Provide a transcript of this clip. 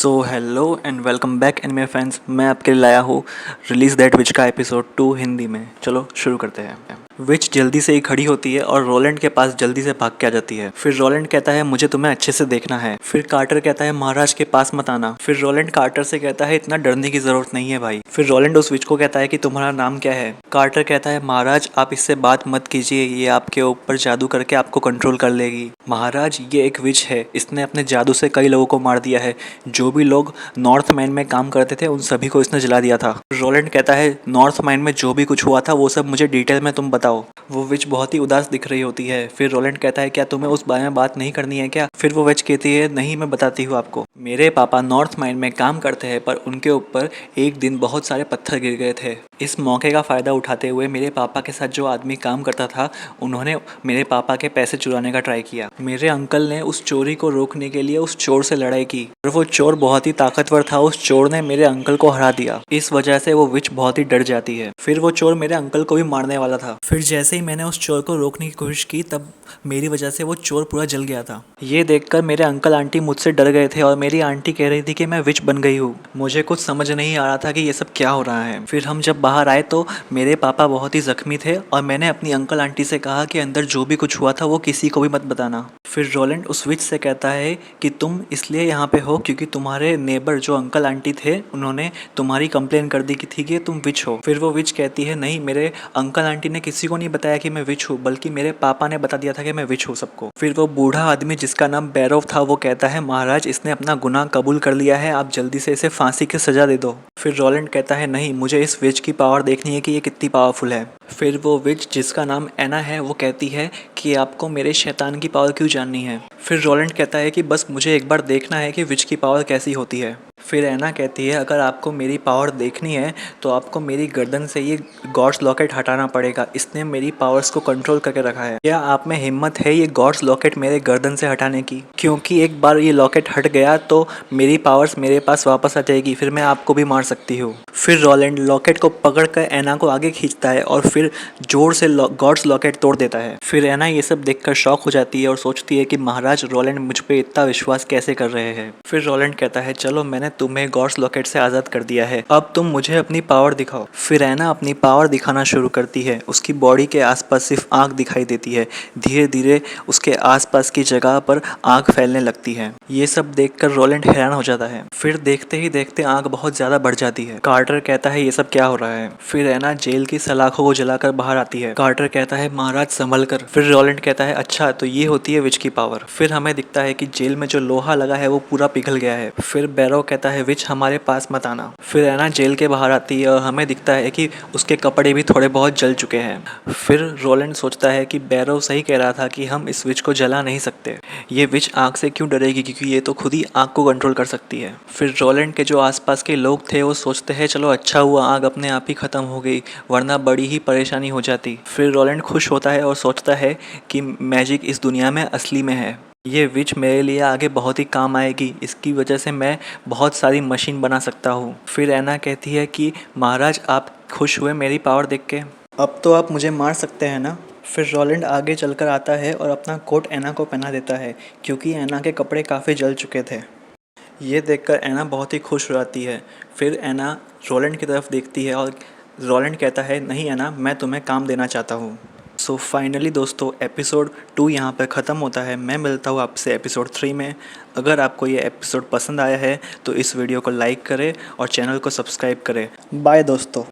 So hello and welcome back anime fans. मैं आपके लिए लाया हूँ रिलीज दैट विच का एपिसोड 2 हिंदी में। चलो शुरू करते हैं। विच जल्दी से ही खड़ी होती है और रोलैंड के पास जल्दी से भाग के आ जाती है। फिर रोलैंड कहता है मुझे तुम्हें अच्छे से देखना है। फिर कार्टर कहता है महाराज के पास मत आना। फिर रोलैंड कार्टर से कहता है इतना डरने की जरूरत नहीं है भाई। फिर रोलैंड उस विच को कहता है कि तुम्हारा नाम क्या है। कार्टर कहता है महाराज आप इससे बात मत कीजिए, ये आपके ऊपर जादू करके आपको कंट्रोल कर लेगी। महाराज ये एक विच है, इसने अपने जादू से कई लोगों को मार दिया है। जो भी लोग नॉर्थ माइन में काम करते थे उन सभी को इसने जला दिया था। रोलैंड कहता है नॉर्थ माइन में जो भी कुछ हुआ था वो सब मुझे डिटेल में तुम बताओ। वो विच बहुत ही उदास दिख रही होती है। फिर रोलैंड कहता है क्या तुम्हें उस बारे में बात नहीं करनी है क्या। फिर वो विच कहती है नहीं, मैं बताती हूँ आपको। मेरे पापा नॉर्थ माइन में काम करते हैं पर उनके ऊपर एक दिन बहुत सारे पत्थर गिर गए थे। इस मौके का फ़ायदा उठाते हुए मेरे पापा के साथ जो आदमी काम करता था उन्होंने मेरे पापा के पैसे चुराने का ट्राई किया। मेरे अंकल ने उस चोरी को रोकने के लिए उस चोर से लड़ाई की और वो चोर बहुत ही ताकतवर था। उस चोर ने मेरे अंकल को हरा दिया। इस वजह से वो विच बहुत ही डर जाती है। फिर वो चोर मेरे अंकल को भी मारने वाला था। फिर जैसे ही मैंने उस चोर को रोकने की कोशिश की तब मेरी वजह से वो चोर पूरा जल गया था। ये देखकर मेरे अंकल आंटी मुझसे डर गए थे और मेरी आंटी कह रही थी कि मैं विच बन गई हूँ। मुझे कुछ समझ नहीं आ रहा था कि ये सब क्या हो रहा है। फिर हम जब बाहर आए तो मेरे पापा बहुत ही जख्मी थे और मैंने अपनी अंकल आंटी से कहा कि अंदर जो भी कुछ हुआ था वो किसी को भी मत बताना। फिर रोलैंड उस विच से कहता है कि तुम इसलिए यहाँ पे हो क्योंकि तुम्हारे नेबर जो अंकल आंटी थे उन्होंने तुम्हारी कंप्लेन कर दी थी कि तुम विच हो। फिर वो विच कहती है नहीं, मेरे अंकल आंटी ने किसी को नहीं बताया कि मैं विच हूँ, बल्कि मेरे पापा ने बता दिया था कि मैं विच हूँ सबको। फिर वो बूढ़ा आदमी जिसका नाम बैरोव था वो कहता है महाराज इसने अपना गुनाह कबूल कर लिया है, आप जल्दी से इसे फांसी की सजा दे दो। फिर रोलैंड कहता है नहीं, मुझे इस विच की पावर देखनी है कि ये कितनी पावरफुल है। फिर वो विच जिसका नाम एना है वो कहती है कि आपको मेरे शैतान की पावर क्यों जाननी है। फिर रोलैंड कहता है कि बस मुझे एक बार देखना है कि विच की पावर कैसी होती है। फिर एना कहती है अगर आपको मेरी पावर देखनी है तो आपको मेरी गर्दन से ये गॉड्स लॉकेट हटाना पड़ेगा, इसने मेरी पावर्स को कंट्रोल करके रखा है। क्या आप में हिम्मत है ये गॉड्स लॉकेट मेरे गर्दन से हटाने की, क्योंकि एक बार ये लॉकेट हट गया तो मेरी पावर्स मेरे पास वापस आ जाएगी, फिर मैं आपको भी मार सकती हूँ। फिर रोलैंड लॉकेट को पकड़कर एना को आगे खींचता है और फिर जोर से गॉड्स लॉकेट तोड़ देता है। फिर एना ये सब देखकर शॉक हो जाती है और सोचती है कि महाराज रोलैंड मुझ पे इतना विश्वास कैसे कर रहे हैं। फिर रोलैंड कहता है चलो मैंने तुम्हें गॉड्स लॉकेट से आज़ाद कर दिया है, अब तुम मुझे अपनी पावर दिखाओ। फिर एना अपनी पावर दिखाना शुरू करती है। उसकी बॉडी के आसपास सिर्फ आँख दिखाई देती है। धीरे धीरे उसके आसपास की जगह पर आँख फैलने लगती है। ये सब देखकर रोलैंड हैरान हो जाता है। फिर देखते ही देखते आँख बहुत ज़्यादा बढ़ जाती है। कार्टर कहता है ये सब क्या हो रहा है। फिर एना जेल की सलाखों को जलाकर बाहर आती है। कार्टर कहता है महाराज संभल कर। फिर रोलैंड कहता है अच्छा तो ये होती है विच की पावर। फिर हमें दिखता है कि जेल में जो लोहा लगा है वो पूरा पिघल गया है। फिर बैरो कहता है विच हमारे पास मत आना। फिर एना जेल के बाहर आती है और हमें दिखता है कि उसके कपड़े भी थोड़े बहुत जल चुके हैं। फिर रोलैंड सोचता है कि बैरो सही कह रहा था कि हम इस विच को जला नहीं सकते। ये विच आग से क्यों डरेगी, क्योंकि ये तो खुद ही आग को कंट्रोल कर सकती है। फिर रोलैंड के जो आसपास के लोग थे वो सोचते हैं चलो अच्छा हुआ आग अपने आप ही खत्म हो गई, वरना बड़ी ही परेशानी हो जाती। फिर रोलैंड खुश होता है और सोचता है कि मैजिक इस दुनिया में असली में है। ये विच मेरे लिए आगे बहुत ही काम आएगी, इसकी वजह से मैं बहुत सारी मशीन बना सकता हूँ। फिर एना कहती है कि महाराज आप खुश हुए मेरी पावर देख के, अब तो आप मुझे मार सकते हैं ना। फिर रोलैंड आगे चलकर आता है और अपना कोट एना को पहना देता है क्योंकि एना के कपड़े काफ़ी जल चुके थे। ये देखकर एना बहुत ही खुश हो जाती है। फिर एना रोलैंड की तरफ देखती है और रोलैंड कहता है नहीं एना, मैं तुम्हें काम देना चाहता हूँ। सो फाइनली दोस्तों एपिसोड 2 यहाँ पर ख़त्म होता है। मैं मिलता हूँ आपसे एपिसोड 3 में। अगर आपको ये एपिसोड पसंद आया है तो इस वीडियो को लाइक करें और चैनल को सब्सक्राइब करें। बाय दोस्तों।